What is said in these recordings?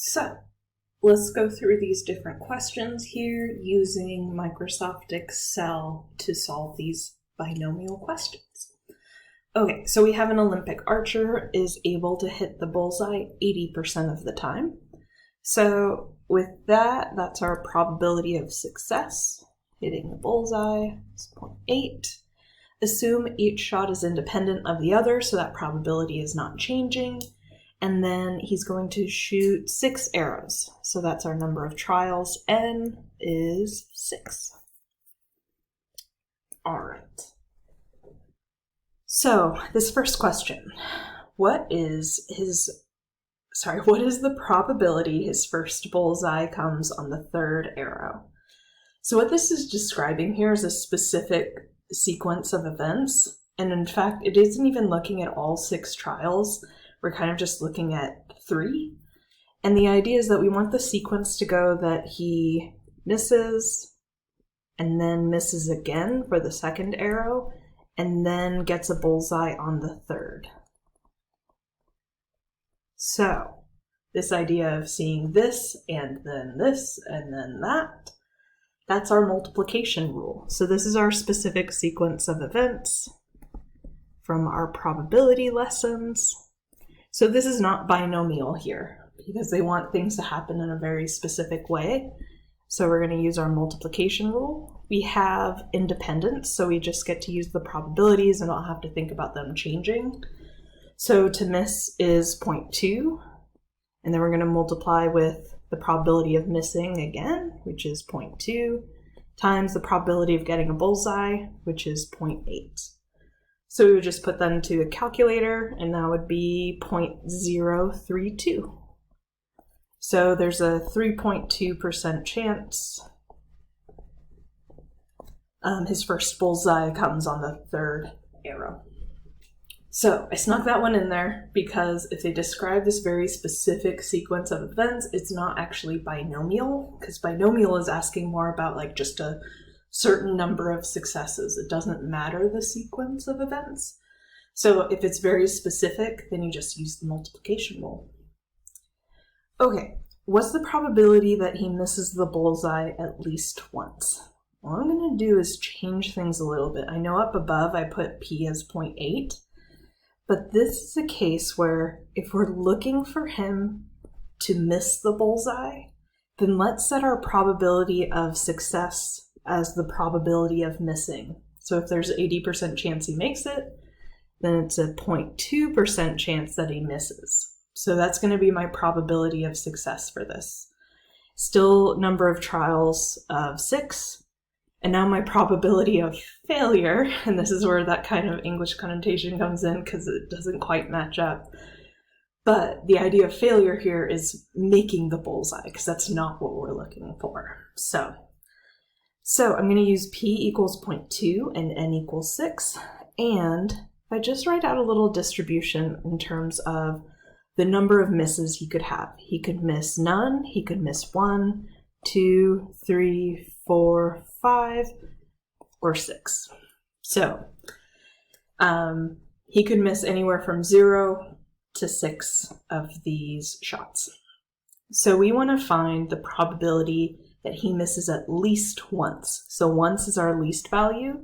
So let's go through these different questions here using Microsoft Excel to solve these binomial questions. Okay, so we have an Olympic archer is able to hit the bullseye 80% of the time. So with that, that's our probability of success. Hitting the bullseye is 0.8. Assume each shot is independent of the other, so that probability is not changing. And then he's going to shoot 6 arrows. So that's our number of trials. N is 6. All right. So this first question, what is the probability his first bullseye comes on the 3rd arrow? So what this is describing here is a specific sequence of events. And in fact, it isn't even looking at all 6 trials. We're kind of just looking at 3. And the idea is that we want the sequence to go that he misses and then misses again for the 2nd arrow and then gets a bullseye on the 3rd. So this idea of seeing this and then that, that's our multiplication rule. So this is our specific sequence of events from our probability lessons. So this is not binomial here because they want things to happen in a very specific way. So we're going to use our multiplication rule. We have independence, so we just get to use the probabilities and don't have to think about them changing. So to miss is 0.2, and then we're going to multiply with the probability of missing again, which is 0.2, times the probability of getting a bullseye, which is 0.8. So we would just put that into a calculator, and that would be 0.032. So there's a 3.2% chance his first bullseye comes on the 3rd arrow. So I snuck that one in there because if they describe this very specific sequence of events, it's not actually binomial, because binomial is asking more about like just a certain number of successes. It doesn't matter the sequence of events. So if it's very specific, then you just use the multiplication rule. Okay, what's the probability that he misses the bullseye at least once? What I'm going to do is change things a little bit. I know up above I put P as 0.8, but this is a case where if we're looking for him to miss the bullseye, then let's set our probability of success as the probability of missing. So if there's an 80% chance he makes it, then it's a 0.2% chance that he misses. So that's going to be my probability of success for this. Still number of trials of 6. And now my probability of failure, and this is where that kind of English connotation comes in because it doesn't quite match up. But the idea of failure here is making the bullseye, because that's not what we're looking for. So I'm going to use P equals 0.2 and N equals 6. And if I just write out a little distribution in terms of the number of misses he could have. He could miss none, he could miss 1, 2, 3, 4, 5, or 6. So he could miss anywhere from 0 to 6 of these shots. So we want to find the probability that he misses at least once. So once is our least value.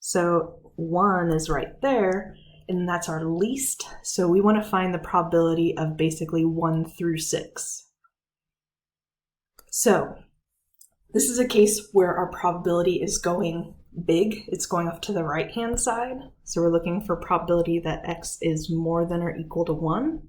So 1 is right there, and that's our least. So we want to find the probability of basically 1 through 6. So this is a case where our probability is going big. It's going off to the right-hand side. So we're looking for probability that x is more than or equal to 1.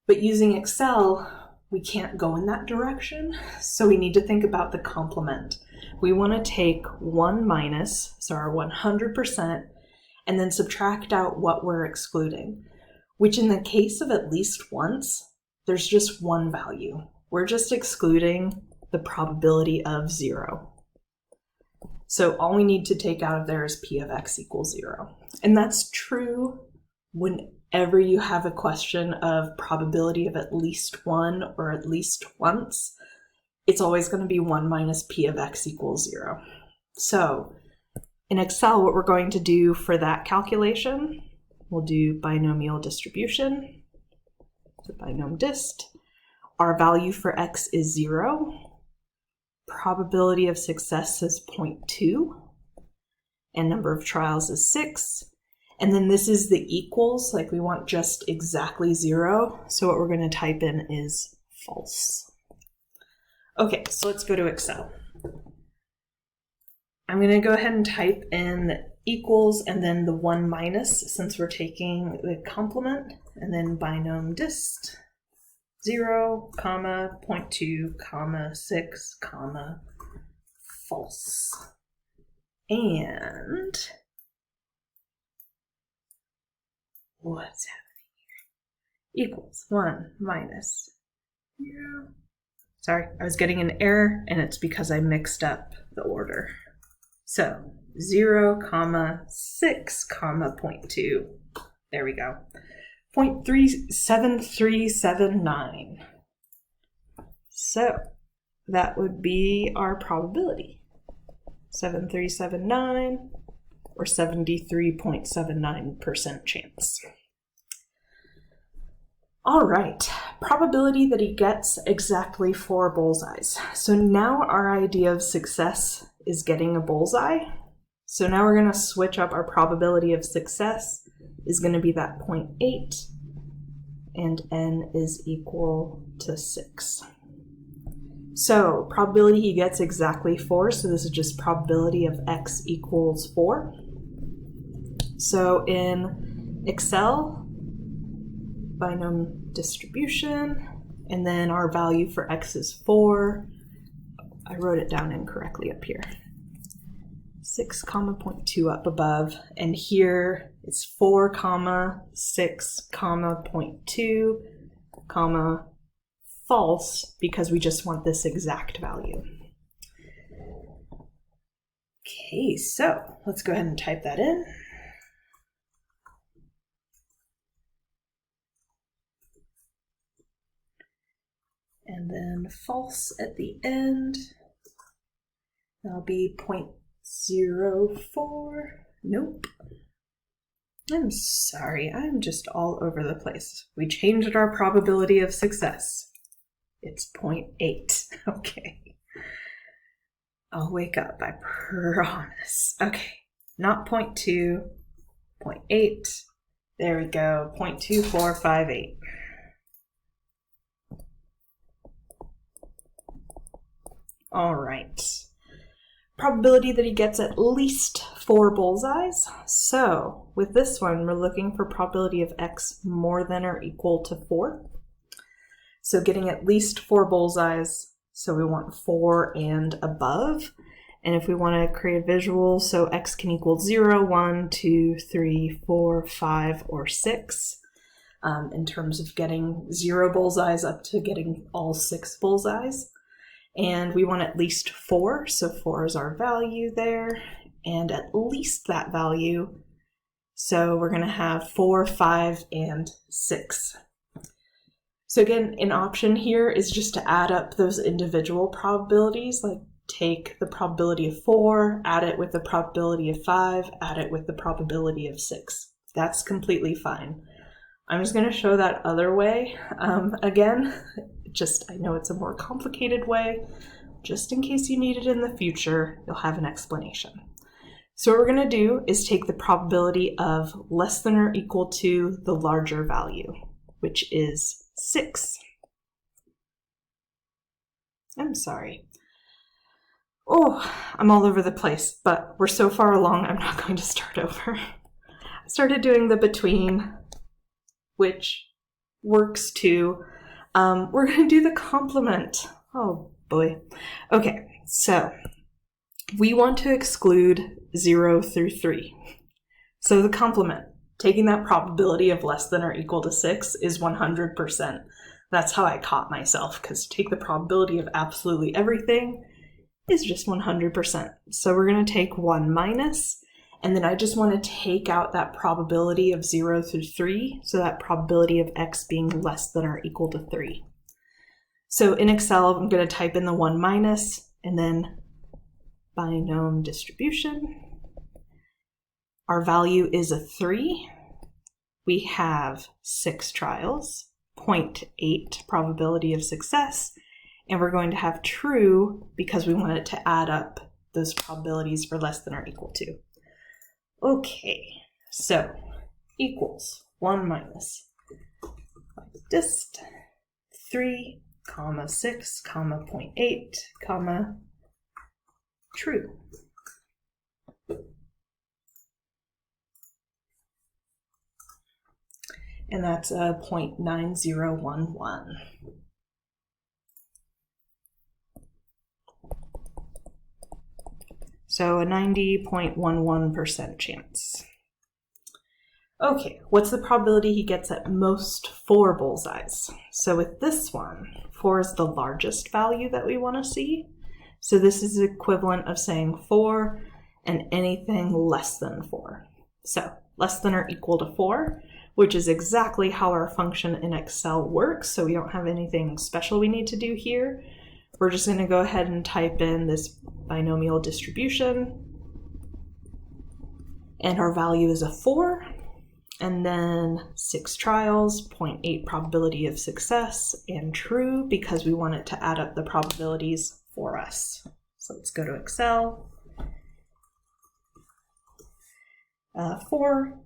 But using Excel, we can't go in that direction. So we need to think about the complement. We want to take 1 minus, so our 100%, and then subtract out what we're excluding, which in the case of at least once, there's just one value. We're just excluding the probability of 0. So all we need to take out of there is P of x equals 0. And that's true whenever you have a question of probability of at least 1 or at least once. It's always going to be 1 minus P of x equals 0. So in Excel, what we're going to do for that calculation, we'll do binomial distribution, so binom dist. Our value for x is 0. Probability of success is 0.2. And number of trials is 6. And then this is the equals, like we want just exactly 0. So what we're going to type in is false. Okay, so let's go to Excel. I'm going to go ahead and type in equals and then the 1 minus, since we're taking the complement, and then binom dist 0, comma, 0.2, comma, 6, comma, false. And what's happening here? Equals 1 minus 0. Sorry, I was getting an error, and it's because I mixed up the order. So 0, comma, 6, comma, 0.2. There we go. 0.37379. So that would be our probability. 7379, or 73.79% chance. All right, probability that he gets exactly 4 bullseyes. So now our idea of success is getting a bullseye. So now we're going to switch up our probability of success is going to be that 0.8, and n is equal to 6. So probability he gets exactly 4, so this is just probability of x equals 4. So in Excel, binomial distribution, and then our value for x is 4. I wrote it down incorrectly up here. 6, comma, 0.2 up above, and here it's 4, comma, 6, comma, 0.2, comma, false, because we just want this exact value. Okay, so let's go ahead and type that in. And then false at the end. That'll be 0.04. Nope. I'm sorry, I'm just all over the place. We changed our probability of success. It's 0.8. Okay. I'll wake up, I promise. Okay, not 0.2, 0.8. There we go, 0.2458. All right. Probability that he gets at least 4 bullseyes. So with this one, we're looking for probability of x more than or equal to 4. So getting at least 4 bullseyes, so we want 4 and above. And if we want to create a visual, so x can equal 0, 1, 2, 3, 4, 5, or 6. In terms of getting 0 bullseyes up to getting all 6 bullseyes. And we want at least 4, so 4 is our value there, and at least that value. So we're going to have 4, 5, and 6. So again, an option here is just to add up those individual probabilities, like take the probability of 4, add it with the probability of 5, add it with the probability of 6. That's completely fine. I'm just going to show that other way again. I know it's a more complicated way. Just in case you need it in the future, you'll have an explanation. So what we're going to do is take the probability of less than or equal to the larger value, which is 6. I'm sorry. Oh, I'm all over the place, but we're so far along, I'm not going to start over. I started doing the between, which works too. We're going to do the complement. Oh boy. Okay, so we want to exclude 0 through 3. So the complement, taking that probability of less than or equal to 6 is 100%. That's how I caught myself, because take the probability of absolutely everything is just 100%. So we're going to take 1 minus, and then I just want to take out that probability of 0 through 3, so that probability of x being less than or equal to 3. So in Excel, I'm going to type in the 1 minus, and then binomial distribution. Our value is a 3. We have 6 trials. 0.8 probability of success, and we're going to have true because we want it to add up those probabilities for less than or equal to. Okay, so equals 1 minus dist 3, 6, 0.8, true. And that's a 0.9011. So a 90.11% chance. Okay, what's the probability he gets at most 4 bullseyes? So with this one, 4 is the largest value that we want to see. So this is equivalent of saying 4 and anything less than 4. So less than or equal to 4, which is exactly how our function in Excel works. So we don't have anything special we need to do here. We're just going to go ahead and type in this binomial distribution. And our value is a 4. And then 6 trials, 0.8 probability of success, and true because we want it to add up the probabilities for us. So let's go to Excel. 4,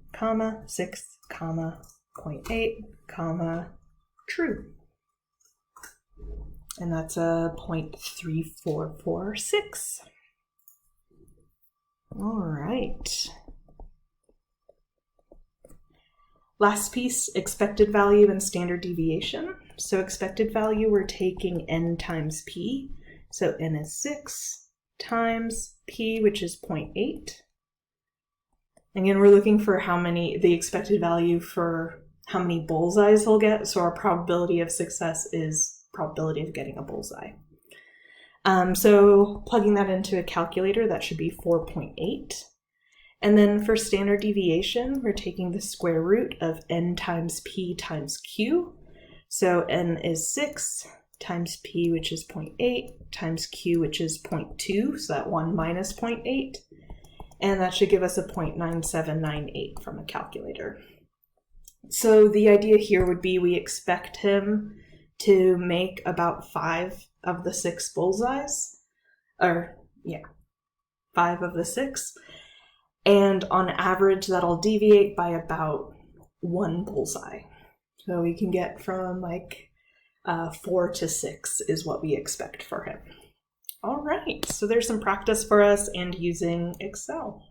6, 0.8, true. And that's a 0.3446. All right. Last piece, expected value and standard deviation. So expected value, we're taking n times p. So n is 6 times p, which is 0.8. Again, we're looking for the expected value for how many bullseyes he'll get. So our probability of success is probability of getting a bullseye. So plugging that into a calculator, that should be 4.8. And then for standard deviation, we're taking the square root of n times p times q. So n is 6 times p, which is 0.8, times q, which is 0.2, so that 1 minus 0.8. And that should give us a 0.9798 from a calculator. So the idea here would be we expect him to make about 5 of the 6 bullseyes, 5 of the 6. And on average, that'll deviate by about 1 bullseye. So we can get from 4 to 6 is what we expect for him. All right, so there's some practice for us and using Excel.